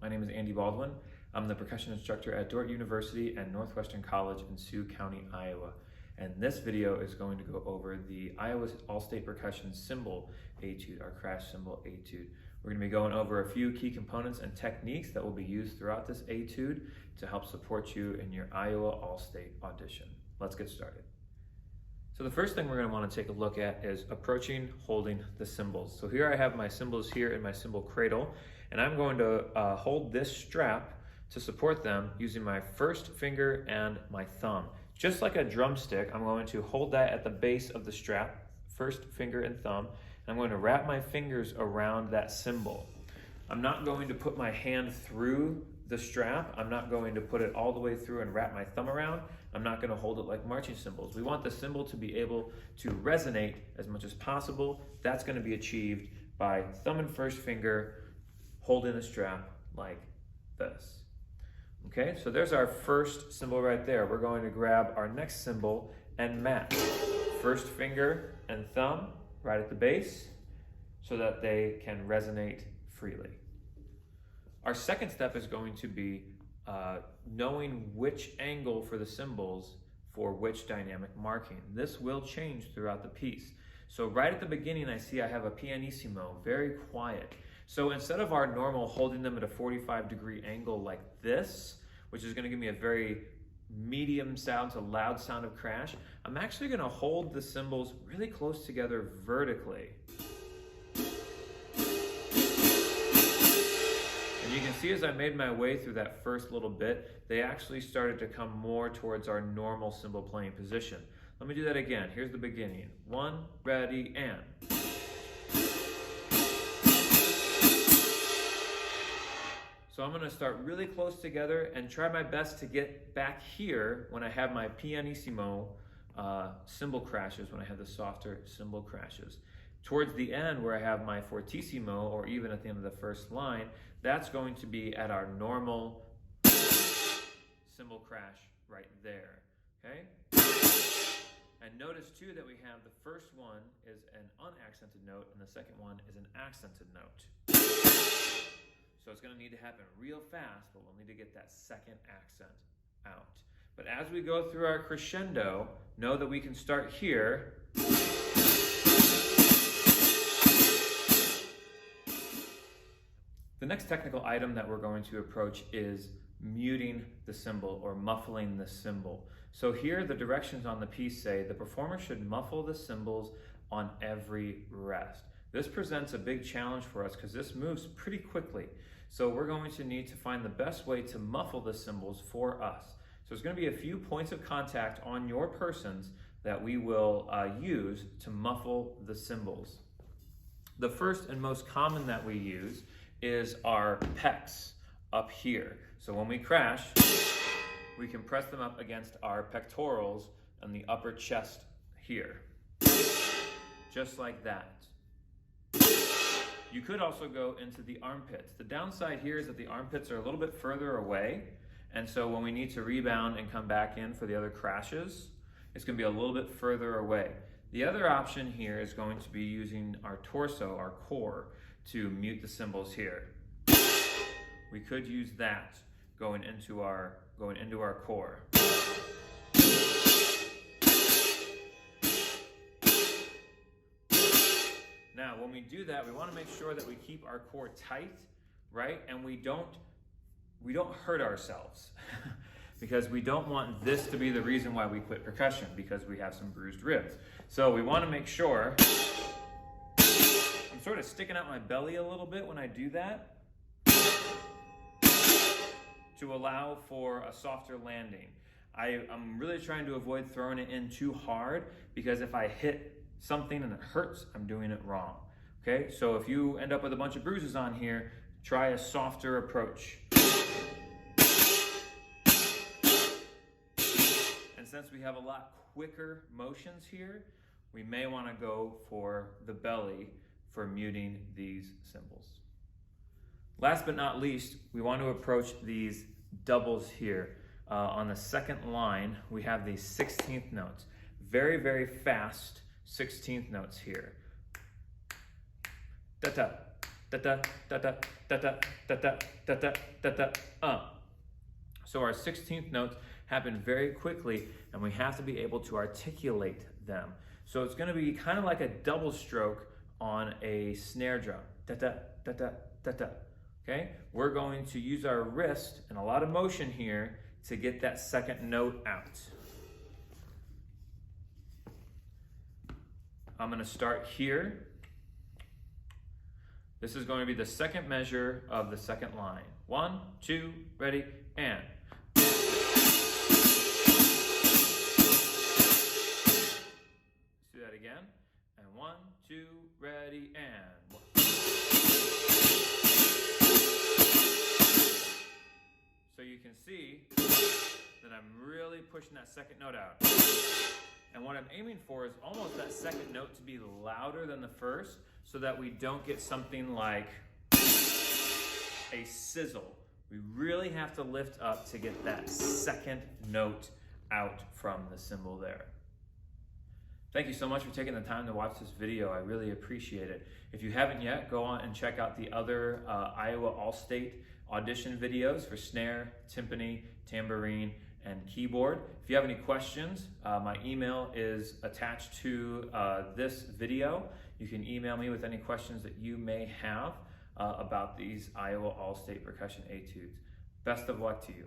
My name is Andy Baldwin. I'm the percussion instructor at Dordt University and Northwestern College in Sioux County, Iowa. And this video is going to go over the Iowa All-State Percussion Cymbal Etude, our crash cymbal Etude. We're going to be going over a few key components and techniques that will be used throughout this Etude to help support you in your Iowa All-State audition. Let's get started. So the first thing we're going to want to take a look at is approaching, holding the cymbals. So here I have my cymbals here in my cymbal cradle, and I'm going to hold this strap to support them using my first finger and my thumb. Just like a drumstick, I'm going to hold that at the base of the strap, first finger and thumb, and I'm going to wrap my fingers around that cymbal. I'm not going to put my hand through the strap. I'm not going to put it all the way through and wrap my thumb around. I'm not going to hold it like marching cymbals. We want the cymbal to be able to resonate as much as possible. That's going to be achieved by thumb and first finger holding the strap like this. Okay, so there's our first cymbal right there. We're going to grab our next cymbal and match. First finger and thumb right at the base so that they can resonate freely. Our second step is going to be knowing which angle for the cymbals for which dynamic marking. This will change throughout the piece. So right at the beginning, I see I have a pianissimo, very quiet. So instead of our normal holding them at a 45-degree angle like this, which is going to give me a very medium sound to loud sound of crash, I'm actually going to hold the cymbals really close together vertically. And you can see as I made my way through that first little bit, they actually started to come more towards our normal cymbal playing position. Let me do that again. Here's the beginning. 1, ready, and. So I'm going to start really close together and try my best to get back here when I have my pianissimo cymbal crashes, when I have the softer cymbal crashes. Towards the end where I have my fortissimo, or even at the end of the first line, that's going to be at our normal cymbal crash right there, okay? And notice too that we have the first one is an unaccented note and the second one is an accented note. So it's going to need to happen real fast, but we'll need to get that second accent out. But as we go through our crescendo, know that we can start here. The next technical item that we're going to approach is muting the cymbal or muffling the cymbal. So here the directions on the piece say the performer should muffle the cymbals on every rest. This presents a big challenge for us because this moves pretty quickly. So we're going to need to find the best way to muffle the cymbals for us. So there's going to be a few points of contact on your persons that we will use to muffle the cymbals. The first and most common that we use is our pecs up here. So when we crash, we can press them up against our pectorals and the upper chest here. Just like that. You could also go into the armpits. The downside here is that the armpits are a little bit further away, and so when we need to rebound and come back in for the other crashes, it's going to be a little bit further away. The other option here is going to be using our torso, our core, to mute the cymbals here. We could use that going into our core. Now, when we do that, we want to make sure that we keep our core tight, right? And we don't hurt ourselves because we don't want this to be the reason why we quit percussion, because we have some bruised ribs. So we want to make sure I'm sort of sticking out my belly a little bit when I do that to allow for a softer landing. I'm really trying to avoid throwing it in too hard, because if I hit something and it hurts, I'm doing it wrong. Okay, so if you end up with a bunch of bruises on here, try a softer approach. And since we have a lot quicker motions here, we may want to go for the belly for muting these cymbals. Last but not least, we want to approach these doubles here. On the second line, we have these 16th notes. Very, very fast 16th notes here. Da-da, da da da da da da da da da da da da. So our 16th notes happen very quickly, and we have to be able to articulate them. So it's going to be kind of like a double stroke on a snare drum. Da da da da da da. Okay? We're going to use our wrist and a lot of motion here to get that second note out. I'm going to start here. This is going to be the second measure of the second line. 1, 2, ready, and. Let's do that again. And 1, 2, ready, and. So you can see that I'm really pushing that second note out. And what I'm aiming for is almost that second note to be louder than the first, so that we don't get something like a sizzle. We really have to lift up to get that second note out from the cymbal there. Thank you so much for taking the time to watch this video. I really appreciate it. If you haven't yet, go on and check out the other Iowa All-State audition videos for snare, timpani, tambourine, and keyboard. If you have any questions, my email is attached to this video. You can email me with any questions that you may have about these Iowa All-State Percussion Etudes. Best of luck to you.